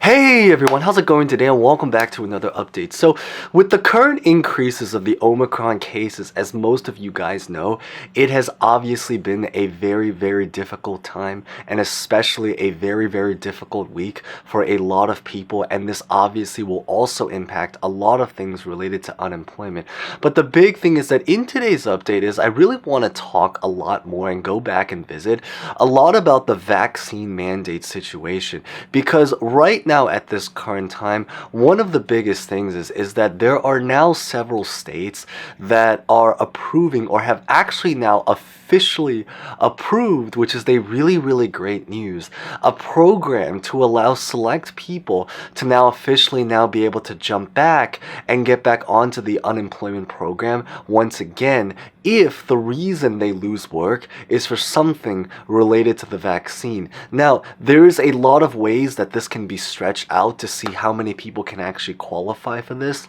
Hey everyone, how's it going today and welcome back to another update. So with the current increases of the Omicron cases, as most of you guys know, it has obviously been a very difficult time and especially a very difficult week for a lot of people, and this obviously will also impact a lot of things related to unemployment. But the big thing is that in today's update is I really want to talk a lot more and go back and visit a lot about the vaccine mandate situation, because right now at this current time, one of the biggest things is that there are now several states that are approving or have actually now officially approved, which is a really great news, a program to allow select people to now officially now be able to jump back and get back onto the unemployment program once again if the reason they lose work is for something related to the vaccine. Now, there is a lot of ways that this can be stretched out to see how many people can actually qualify for this,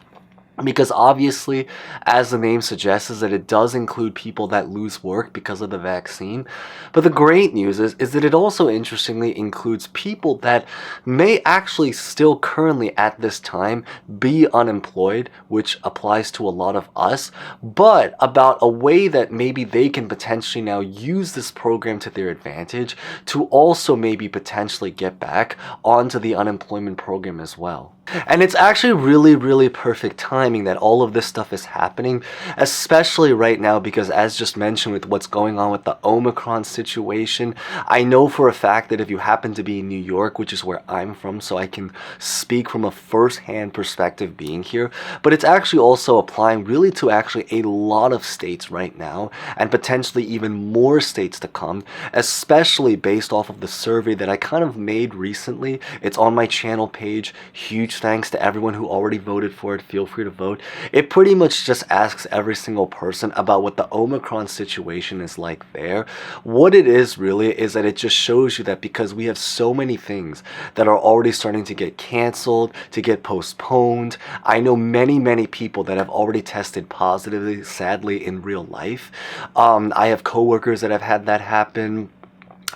because obviously, as the name suggests, is that it does include people that lose work because of the vaccine. But the great news is that it also interestingly includes people that may actually still currently at this time be unemployed, which applies to a lot of us, but about a way that maybe they can potentially now use this program to their advantage to also maybe potentially get back onto the unemployment program as well. And it's actually really perfect timing that all of this stuff is happening, especially right now, because as just mentioned with what's going on with the Omicron situation, I know for a fact that if you happen to be in New York, which is where I'm from, so I can speak from a first-hand perspective being here, but it's actually also applying really to actually a lot of states right now, and potentially even more states to come, especially based off of the survey that I kind of made recently. It's on my channel page. Huge thanks to everyone who already voted for it. Feel free to vote. It pretty much just asks every single person about what the Omicron situation is like there. What it is really is that it just shows you that because we have so many things that are already starting to get canceled, to get postponed. I know many people that have already tested positively, sadly, in real life. I have coworkers that have had that happen.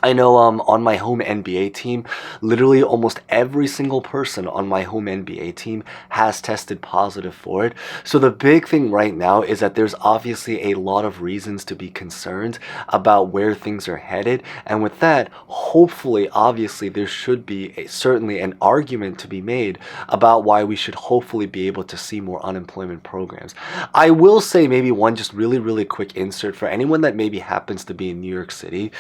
I know on my home NBA team, literally almost every single person on my home NBA team has tested positive for it. So the big thing right now is that there's obviously a lot of reasons to be concerned about where things are headed. And with that, hopefully, obviously, there should be certainly an argument to be made about why we should hopefully be able to see more unemployment programs. I will say maybe one just really quick insert for anyone that maybe happens to be in New York City,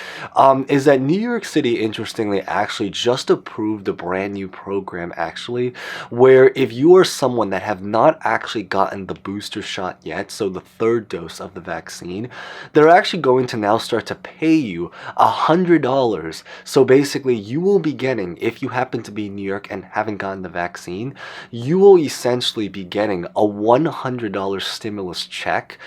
is that New York City, interestingly, actually just approved a brand new program, actually, where if you are someone that have not actually gotten the booster shot yet, so the third dose of the vaccine, they're actually going to now start to pay you $100. So basically, you will be getting, if you happen to be in New York and haven't gotten the vaccine, you will essentially be getting a $100 stimulus check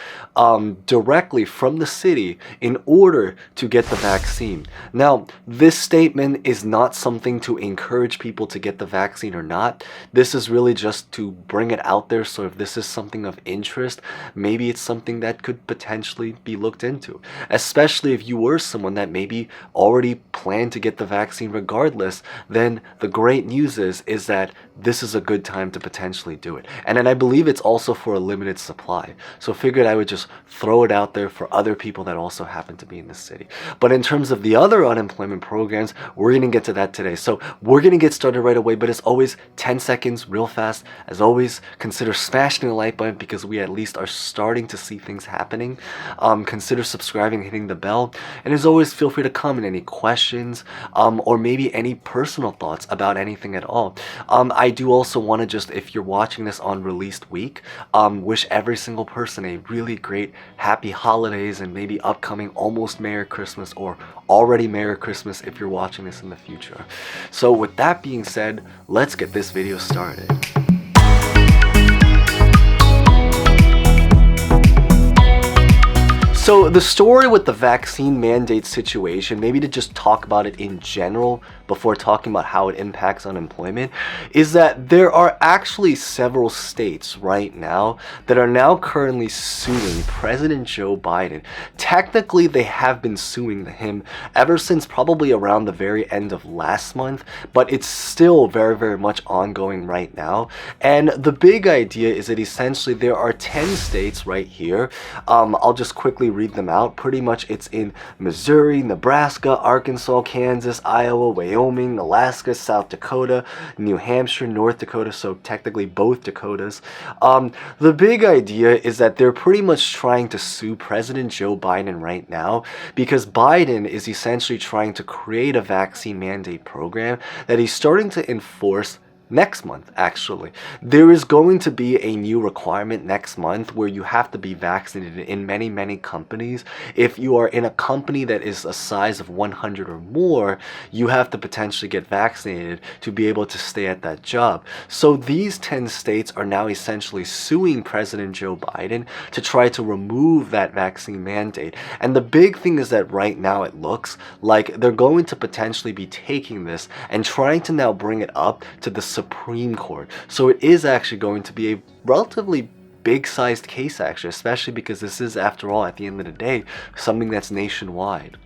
directly from the city in order to get the vaccine. Now, this statement is not something to encourage people to get the vaccine or not. This is really just to bring it out there, so if this is something of interest, maybe it's something that could potentially be looked into, especially if you were someone that maybe already planned to get the vaccine regardless. Then the great news is that this is a good time to potentially do it. And then I believe it's also for a limited supply. So figured I would just throw it out there for other people that also happen to be in the city. But in terms of the other unemployment programs, we're going to get to that today. So we're going to get started right away, but as always, 10 seconds, real fast. As always, consider smashing the like button because we at least are starting to see things happening. Consider subscribing, hitting the bell. And as always, feel free to comment any questions or maybe any personal thoughts about anything at all. I do also want to just, if you're watching this on released week, wish every single person a really great happy holidays and maybe upcoming almost Merry Christmas or already Merry Christmas if you're watching this in the future. So with that being said, let's get this video started. So the story with the vaccine mandate situation, maybe to just talk about it in general before talking about how it impacts unemployment, is that there are actually several states right now that are now currently suing President Joe Biden. Technically, they have been suing him ever since probably around the very end of last month, but it's still very, very much ongoing right now. And the big idea is that essentially there are 10 states right here. I'll just quickly read them out. Pretty much it's in Missouri, Nebraska, Arkansas, Kansas, Iowa, Wyoming, Alaska, South Dakota, New Hampshire, North Dakota, so technically both Dakotas. The big idea is that they're pretty much trying to sue President Joe Biden right now because Biden is essentially trying to create a vaccine mandate program that he's starting to enforce next month. Actually, there is going to be a new requirement next month where you have to be vaccinated in many companies. If you are in a company that is a size of 100 or more, you have to potentially get vaccinated to be able to stay at that job. So these 10 states are now essentially suing President Joe Biden to try to remove that vaccine mandate. And the big thing is that right now it looks like they're going to potentially be taking this and trying to now bring it up to the Supreme Court. So it is actually going to be a relatively big-sized case, actually, especially because this is, after all, at the end of the day, something that's nationwide.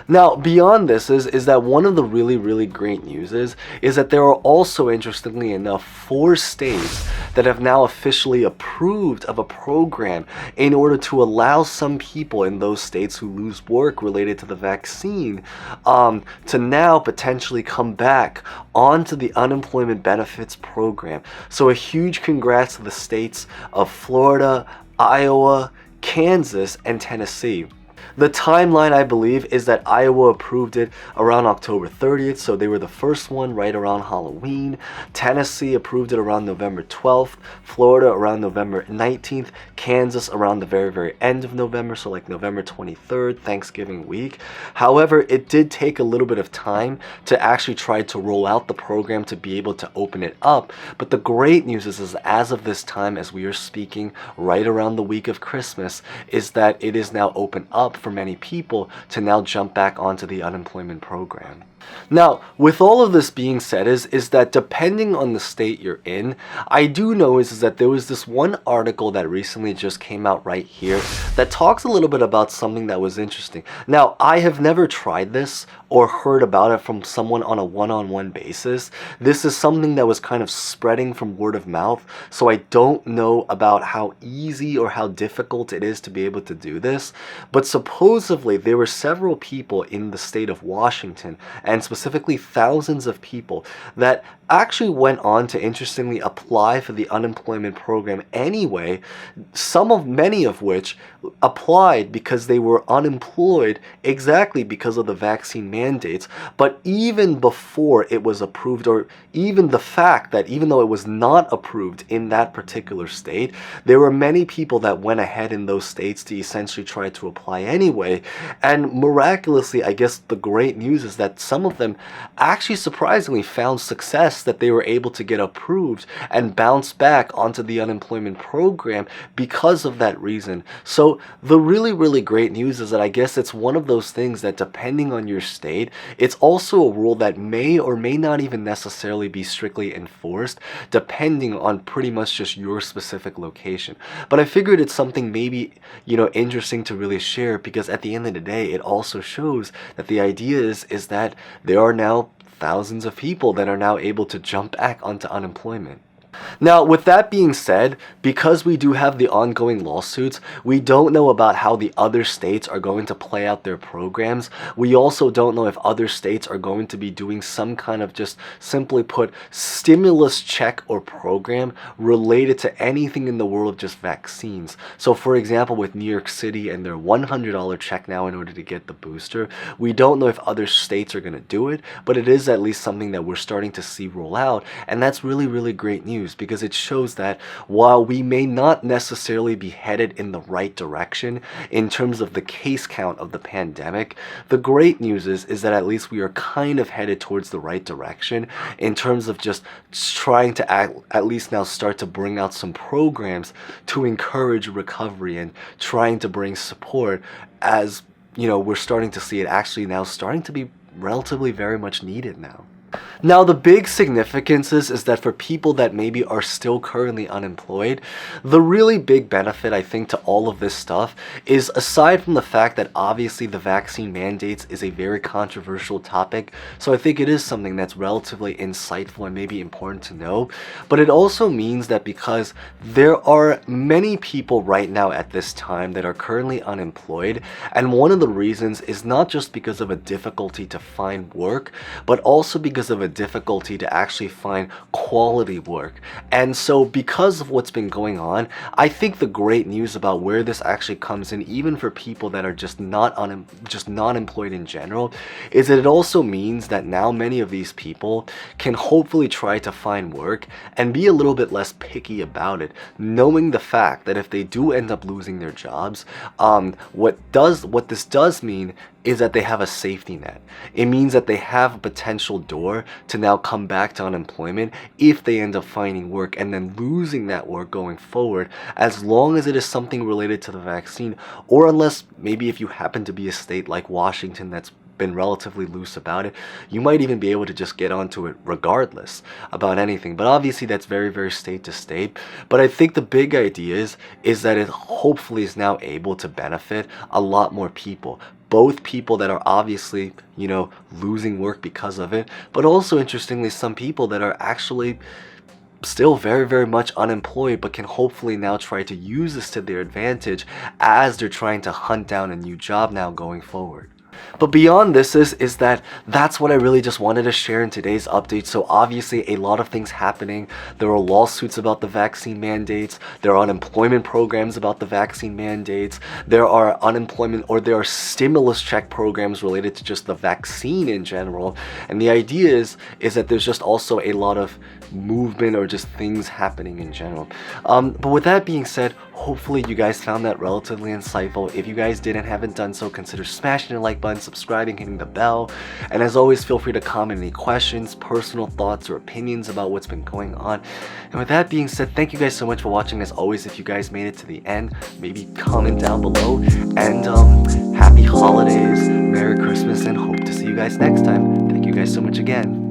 Now, beyond this is that one of the really great news is that there are also, interestingly enough, 4 states that have now officially approved of a program in order to allow some people in those states who lose work related to the vaccine to now potentially come back onto the unemployment benefits program. So a huge congrats to the states of Florida, Iowa, Kansas, and Tennessee. The timeline, I believe, is that Iowa approved it around October 30th, so they were the first one right around Halloween. Tennessee approved it around November 12th, Florida around November 19th, Kansas around the very end of November, so like November 23rd, Thanksgiving week. However, it did take a little bit of time to actually try to roll out the program to be able to open it up. But the great news is as of this time, as we are speaking, right around the week of Christmas, is that it is now open up for many people to now jump back onto the unemployment program. Now, with all of this being said, is that depending on the state you're in, I do know is that there was this one article that recently just came out right here that talks a little bit about something that was interesting. Now, I have never tried this or heard about it from someone on a one-on-one basis. This is something that was kind of spreading from word of mouth, so I don't know about how easy or how difficult it is to be able to do this, but supposedly there were several people in the state of Washington, and specifically thousands of people, that actually went on to interestingly apply for the unemployment program anyway, many of which applied because they were unemployed exactly because of the vaccine mandates. But even before it was approved, or even the fact that even though it was not approved in that particular state, there were many people that went ahead in those states to essentially try to apply anyway. And miraculously, I guess the great news is that some of them actually surprisingly found success, that they were able to get approved and bounce back onto the unemployment program because of that reason. So the really great news is that I guess it's one of those things that, depending on your state, it's also a rule that may or may not even necessarily be strictly enforced, depending on pretty much just your specific location. But I figured it's something maybe, interesting to really share, because at the end of the day, it also shows that the idea is that there are now thousands of people that are now able to jump back onto unemployment. Now, with that being said, because we do have the ongoing lawsuits, we don't know about how the other states are going to play out their programs. We also don't know if other states are going to be doing some kind of, just simply put, stimulus check or program related to anything in the world of just vaccines. So for example, with New York City and their $100 check now in order to get the booster, we don't know if other states are going to do it, but it is at least something that we're starting to see roll out, and that's really great news, because it shows that while we may not necessarily be headed in the right direction in terms of the case count of the pandemic, the great news is that at least we are kind of headed towards the right direction in terms of just trying to at least now start to bring out some programs to encourage recovery and trying to bring support, as we're starting to see it actually now starting to be relatively very much needed now. Now, the big significance is that for people that maybe are still currently unemployed, the really big benefit, I think, to all of this stuff is, aside from the fact that obviously the vaccine mandates is a very controversial topic, so I think it is something that's relatively insightful and maybe important to know, but it also means that because there are many people right now at this time that are currently unemployed, and one of the reasons is not just because of a difficulty to find work, but also because of a difficulty to actually find quality work. And so because of what's been going on, I think the great news about where this actually comes in, even for people that are just not employed in general, is that it also means that now many of these people can hopefully try to find work and be a little bit less picky about it, knowing the fact that if they do end up losing their jobs, what this does mean is that they have a safety net. It means that they have a potential door to now come back to unemployment if they end up finding work and then losing that work going forward, as long as it is something related to the vaccine, or unless maybe if you happen to be a state like Washington that's been relatively loose about it, you might even be able to just get onto it regardless about anything. But obviously that's very, very state to state. But I think the big idea is that it hopefully is now able to benefit a lot more people. Both people that are obviously, losing work because of it, but also interestingly, some people that are actually still very, very much unemployed, but can hopefully now try to use this to their advantage as they're trying to hunt down a new job now going forward. But beyond this is that's what I really just wanted to share in today's update. So obviously a lot of things happening. There are lawsuits about the vaccine mandates. There are unemployment programs about the vaccine mandates. There are stimulus check programs related to just the vaccine in general. And the idea is that there's just also a lot of movement or just things happening in general. But with that being said, hopefully you guys found that relatively insightful. If you guys haven't done so, consider smashing the like button, subscribing, hitting the bell, and as always, feel free to comment any questions, personal thoughts, or opinions about what's been going on. And with that being said, thank you guys so much for watching. As always, if you guys made it to the end, maybe comment down below, and happy holidays, Merry Christmas, and hope to see you guys next time. Thank you guys so much again.